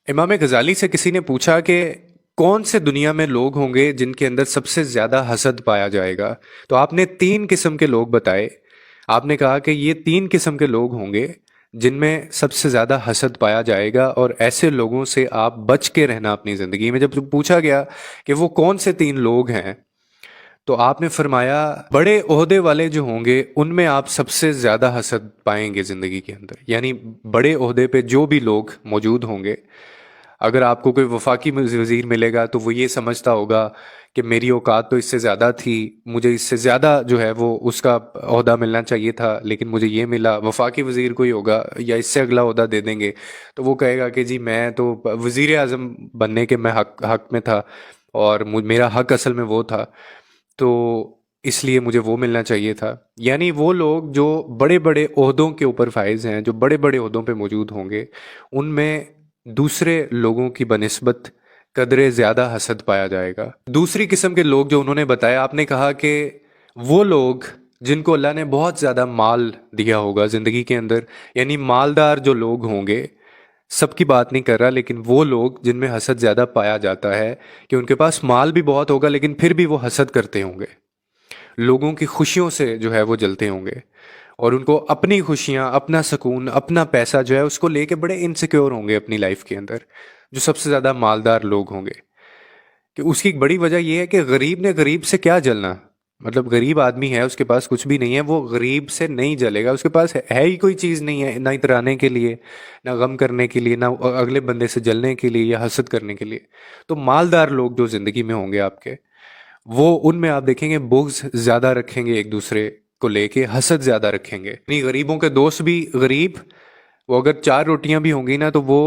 امام غزالی سے کسی نے پوچھا کہ کون سے دنیا میں لوگ ہوں گے جن کے اندر سب سے زیادہ حسد پایا جائے گا؟ تو آپ نے تین قسم کے لوگ بتائے. آپ نے کہا کہ یہ تین قسم کے لوگ ہوں گے جن میں سب سے زیادہ حسد پایا جائے گا، اور ایسے لوگوں سے آپ بچ کے رہنا اپنی زندگی میں. جب پوچھا گیا کہ وہ کون سے تین لوگ ہیں، تو آپ نے فرمایا بڑے عہدے والے جو ہوں گے ان میں آپ سب سے زیادہ حسد پائیں گے زندگی کے اندر. یعنی بڑے عہدے پہ جو بھی لوگ موجود ہوں گے، اگر آپ کو کوئی وفاقی وزیر ملے گا تو وہ یہ سمجھتا ہوگا کہ میری اوقات تو اس سے زیادہ تھی، مجھے اس سے زیادہ جو ہے وہ اس کا عہدہ ملنا چاہیے تھا، لیکن مجھے یہ ملا. وفاقی وزیر کوئی ہوگا یا اس سے اگلا عہدہ دے دیں گے تو وہ کہے گا کہ جی میں تو وزیر اعظم بننے کے میں حق میں تھا، اور میرا حق اصل میں وہ تھا، تو اس لیے مجھے وہ ملنا چاہیے تھا. یعنی وہ لوگ جو بڑے بڑے عہدوں کے اوپر فائز ہیں، جو بڑے بڑے عہدوں پہ موجود ہوں گے، ان میں دوسرے لوگوں کی بنسبت قدرے زیادہ حسد پایا جائے گا. دوسری قسم کے لوگ جو انہوں نے بتایا، آپ نے کہا کہ وہ لوگ جن کو اللہ نے بہت زیادہ مال دیا ہوگا زندگی کے اندر، یعنی مالدار جو لوگ ہوں گے، سب کی بات نہیں کر رہا، لیکن وہ لوگ جن میں حسد زیادہ پایا جاتا ہے کہ ان کے پاس مال بھی بہت ہوگا لیکن پھر بھی وہ حسد کرتے ہوں گے، لوگوں کی خوشیوں سے جو ہے وہ جلتے ہوں گے، اور ان کو اپنی خوشیاں، اپنا سکون، اپنا پیسہ جو ہے اس کو لے کے بڑے انسیکیور ہوں گے اپنی لائف کے اندر. جو سب سے زیادہ مالدار لوگ ہوں گے، کہ اس کی ایک بڑی وجہ یہ ہے کہ غریب نے غریب سے کیا جلنا. مطلب غریب آدمی ہے، اس کے پاس کچھ بھی نہیں ہے، وہ غریب سے نہیں جلے گا. اس کے پاس ہے ہی کوئی چیز نہیں ہے، نہ اترانے کے لیے، نہ غم کرنے کے لیے، نہ اگلے بندے سے جلنے کے لیے یا حسد کرنے کے لیے. تو مالدار لوگ جو زندگی میں ہوں گے آپ کے، وہ ان میں آپ دیکھیں گے بغض زیادہ رکھیں گے ایک دوسرے کو لے کے، حسد زیادہ رکھیں گے. یعنی غریبوں کے دوست بھی غریب، وہ اگر چار روٹیاں بھی ہوں گی نا تو وہ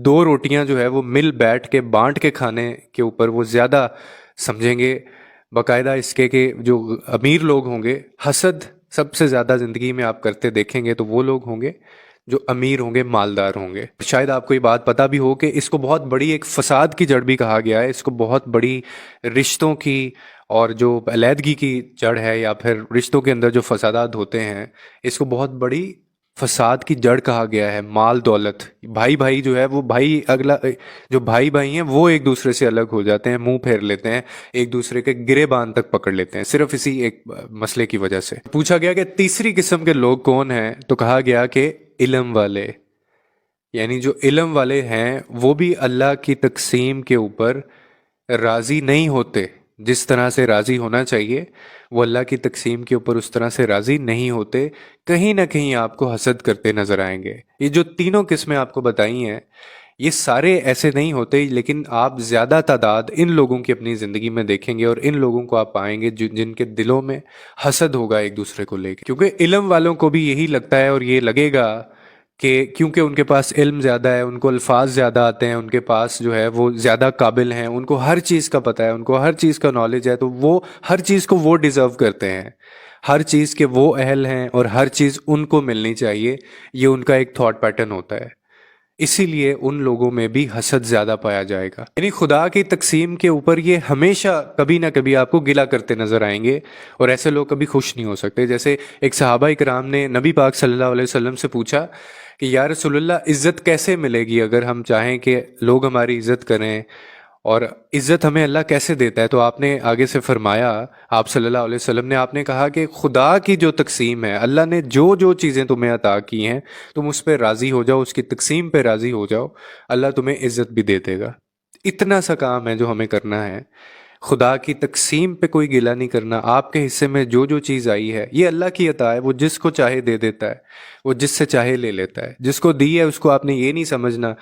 دو روٹیاں جو ہے وہ مل بیٹھ کے بانٹ کے کھانے کے اوپر وہ زیادہ سمجھیں گے. باقاعدہ اس کے کہ جو امیر لوگ ہوں گے، حسد سب سے زیادہ زندگی میں آپ کرتے دیکھیں گے تو وہ لوگ ہوں گے جو امیر ہوں گے، مالدار ہوں گے. شاید آپ کو یہ بات پتہ بھی ہو کہ اس کو بہت بڑی ایک فساد کی جڑ بھی کہا گیا ہے. اس کو بہت بڑی رشتوں کی اور جو علیحدگی کی جڑ ہے، یا پھر رشتوں کے اندر جو فسادات ہوتے ہیں، اس کو بہت بڑی فساد کی جڑ کہا گیا ہے. مال دولت، بھائی بھائی جو ہے وہ بھائی اگلا، جو بھائی بھائی ہیں وہ ایک دوسرے سے الگ ہو جاتے ہیں، منہ پھیر لیتے ہیں، ایک دوسرے کے گرے بان تک پکڑ لیتے ہیں صرف اسی ایک مسئلے کی وجہ سے. پوچھا گیا کہ تیسری قسم کے لوگ کون ہیں، تو کہا گیا کہ علم والے. یعنی جو علم والے ہیں وہ بھی اللہ کی تقسیم کے اوپر راضی نہیں ہوتے. جس طرح سے راضی ہونا چاہیے وہ اللہ کی تقسیم کے اوپر اس طرح سے راضی نہیں ہوتے. کہیں نہ کہیں آپ کو حسد کرتے نظر آئیں گے. یہ جو تینوں قسمیں آپ کو بتائی ہیں، یہ سارے ایسے نہیں ہوتے، لیکن آپ زیادہ تعداد ان لوگوں کی اپنی زندگی میں دیکھیں گے، اور ان لوگوں کو آپ پائیں گے جن کے دلوں میں حسد ہوگا ایک دوسرے کو لے کے. کیونکہ علم والوں کو بھی یہی لگتا ہے، اور یہ لگے گا کہ کیونکہ ان کے پاس علم زیادہ ہے، ان کو الفاظ زیادہ آتے ہیں، ان کے پاس جو ہے وہ زیادہ قابل ہیں، ان کو ہر چیز کا پتہ ہے، ان کو ہر چیز کا نالج ہے، تو وہ ہر چیز کو وہ ڈیزرو کرتے ہیں، ہر چیز کے وہ اہل ہیں، اور ہر چیز ان کو ملنی چاہیے. یہ ان کا ایک تھاٹ پیٹرن ہوتا ہے. اسی لیے ان لوگوں میں بھی حسد زیادہ پایا جائے گا. یعنی خدا کی تقسیم کے اوپر یہ ہمیشہ کبھی نہ کبھی آپ کو گلہ کرتے نظر آئیں گے، اور ایسے لوگ کبھی خوش نہیں ہو سکتے. جیسے ایک صحابہ کرام نے نبی پاک صلی اللہ علیہ وسلم سے پوچھا کہ یا رسول اللہ، عزت کیسے ملے گی اگر ہم چاہیں کہ لوگ ہماری عزت کریں، اور عزت ہمیں اللہ کیسے دیتا ہے؟ تو آپ نے آگے سے فرمایا، آپ صلی اللہ علیہ وسلم نے، آپ نے کہا کہ خدا کی جو تقسیم ہے، اللہ نے جو جو چیزیں تمہیں عطا کی ہیں، تم اس پہ راضی ہو جاؤ، اس کی تقسیم پہ راضی ہو جاؤ، اللہ تمہیں عزت بھی دے دے گا. اتنا سا کام ہے جو ہمیں کرنا ہے. خدا کی تقسیم پہ کوئی گلہ نہیں کرنا. آپ کے حصے میں جو جو چیز آئی ہے، یہ اللہ کی عطا ہے، وہ جس کو چاہے دے دیتا ہے، وہ جس سے چاہے لے لیتا ہے. جس کو دی ہے اس کو آپ نے یہ نہیں سمجھنا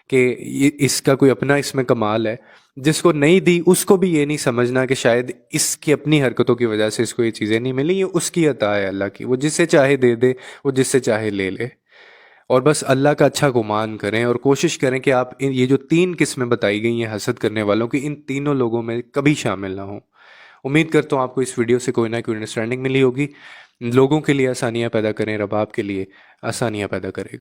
کہ اس کا کوئی اپنا اس میں کمال ہے. جس کو نہیں دی اس کو بھی یہ نہیں سمجھنا کہ شاید اس کی اپنی حرکتوں کی وجہ سے اس کو یہ چیزیں نہیں ملی. یہ اس کی عطا ہے اللہ کی، وہ جس سے چاہے دے دے، وہ جس سے چاہے لے لے. اور بس اللہ کا اچھا گمان کریں، اور کوشش کریں کہ آپ یہ جو تین قسمیں بتائی گئی ہیں حسد کرنے والوں کی، ان تینوں لوگوں میں کبھی شامل نہ ہوں. امید کرتا ہوں آپ کو اس ویڈیو سے کوئی نہ کوئی انڈرسٹینڈنگ ملی ہوگی. لوگوں کے لیے آسانیاں پیدا کریں، رب آپ کے لیے آسانیاں پیدا کرے.